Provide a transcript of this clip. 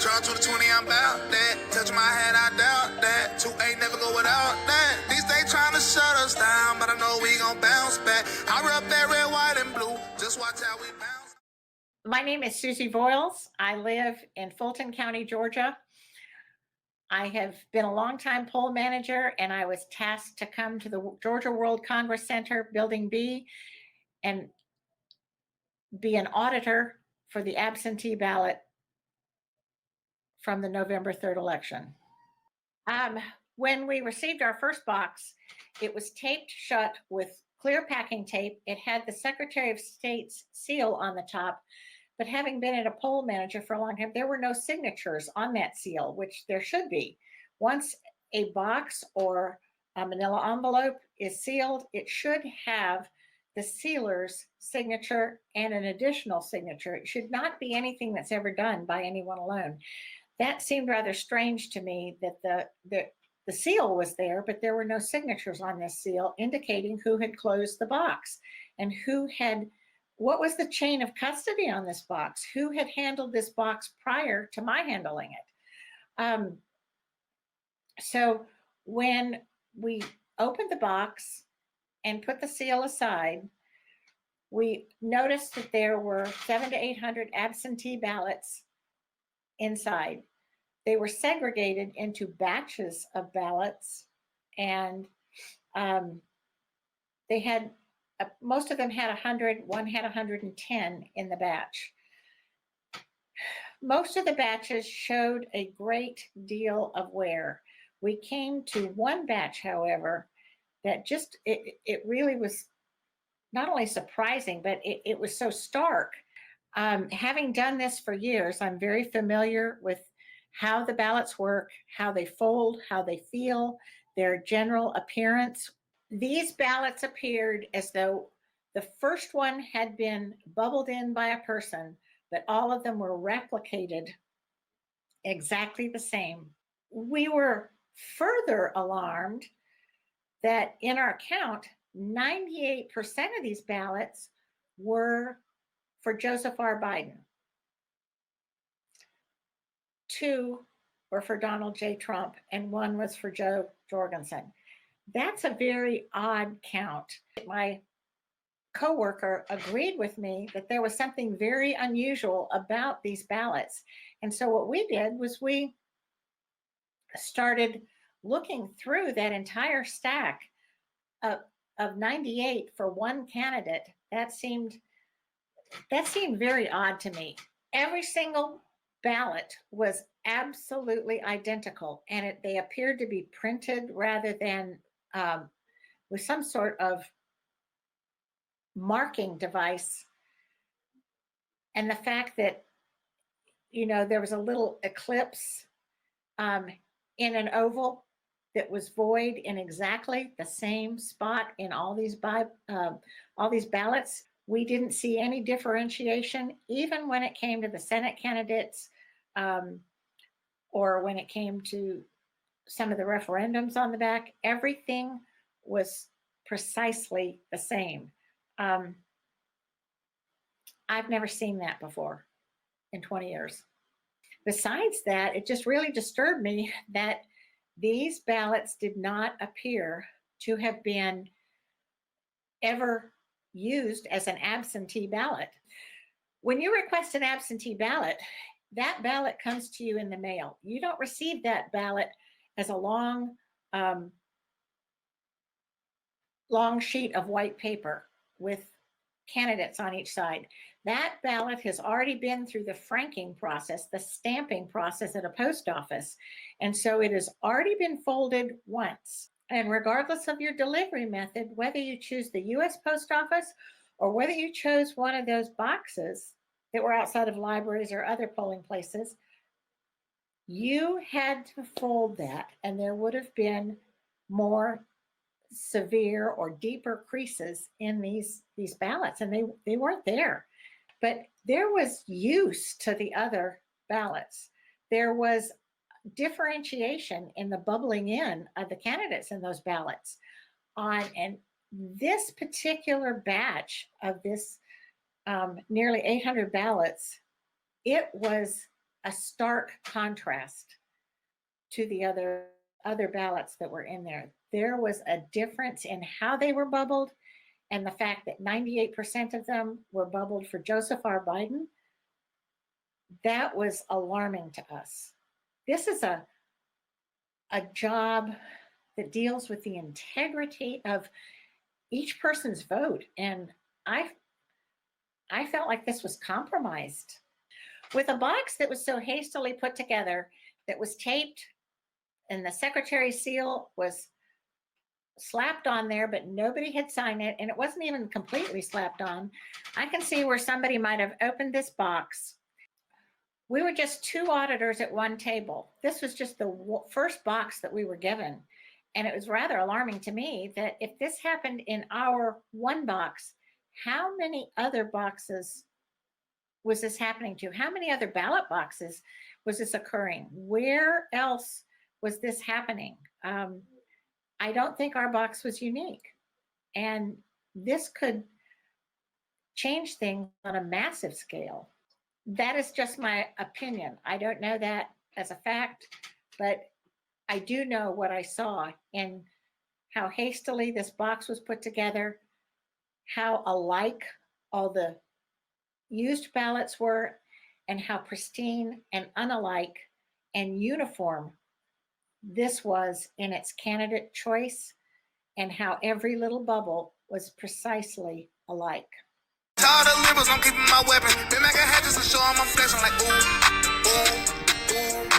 Draw to the 20, I'm about that. Touch my head, I doubt that. 2 ain't never go without that. These they trying to shut us down, but I know we gon' bounce back. I rep that red, white, and blue. Just watch how we bounce. My name is Susie Voiles. I live in Fulton County, Georgia. I have been a longtime poll manager, and I was tasked to come to the Georgia World Congress Center, Building B, and be an auditor for the absentee ballot from the November 3rd election. When we received our first box, it was taped shut with clear packing tape. It had the Secretary of State's seal on the top, but having been a poll manager for a long time, there were no signatures on that seal, which there should be. Once a box or a manila envelope is sealed, it should have the sealer's signature and an additional signature. It should not be anything that's ever done by anyone alone. That seemed rather strange to me, that the seal was there, but there were no signatures on this seal indicating who had closed the box and what was the chain of custody on this box? Who had handled this box prior to my handling it? So when we opened the box and put the seal aside, we noticed that there were 700 to 800 absentee ballots inside. They were segregated into batches of ballots, and they had, most of them had 100, one had 110 in the batch. Most of the batches showed a great deal of wear. We came to one batch, however, that just, it really was not only surprising, but it was so stark. Having done this for years, I'm very familiar with how the ballots work, how they fold, how they feel, their general appearance. These ballots appeared as though the first one had been bubbled in by a person, but all of them were replicated exactly the same. We were further alarmed that in our count, 98% of these ballots were for Joseph R. Biden. 2 were for Donald J. Trump, and 1 was for Joe Jorgensen. That's a very odd count. My coworker agreed with me that there was something very unusual about these ballots. And so what we did was we started looking through that entire stack of 98 for one candidate. That seemed very odd to me. Every single ballot was absolutely identical, and they appeared to be printed rather than with some sort of marking device. And the fact that, there was a little eclipse in an oval that was void in exactly the same spot in all these ballots. We didn't see any differentiation, even when it came to the Senate candidates or when it came to some of the referendums on the back. Everything was precisely the same. I've never seen that before in 20 years. Besides that, it just really disturbed me that these ballots did not appear to have been ever used as an absentee ballot. When you request an absentee ballot, that ballot comes to you in the mail. You don't receive that ballot as a long sheet of white paper with candidates on each side. That ballot has already been through the franking process, the stamping process at a post office. And so it has already been folded once. And regardless of your delivery method, whether you choose the US Post Office or whether you chose one of those boxes that were outside of libraries or other polling places, you had to fold that, and there would have been more severe or deeper creases in these ballots, and they weren't there. But there was use to the other ballots. There was differentiation in the bubbling in of the candidates in those ballots. And this particular batch of this nearly 800 ballots, it was a stark contrast to the other ballots that were in there. There was a difference in how they were bubbled, and the fact that 98% of them were bubbled for Joseph R. Biden, that was alarming to us. This is a job that deals with the integrity of each person's vote, and I felt like this was compromised. With a box that was so hastily put together, that was taped, and the secretary's seal was slapped on there, but nobody had signed it, and it wasn't even completely slapped on. I can see where somebody might have opened this box. We were just 2 auditors at one table. This was just the first box that we were given. And it was rather alarming to me that if this happened in our one box, how many other boxes was this happening to? How many other ballot boxes was this occurring? Where else was this happening? I don't think our box was unique. And this could change things on a massive scale. That is just my opinion. I don't know that as a fact, but I do know what I saw in how hastily this box was put together, how alike all the used ballots were, and how pristine and unalike and uniform this was in its candidate choice, and how every little bubble was precisely alike. To all the liberals, I'm keeping my weapon. Been making hedges and show 'em I'm flexing like ooh, ooh, ooh.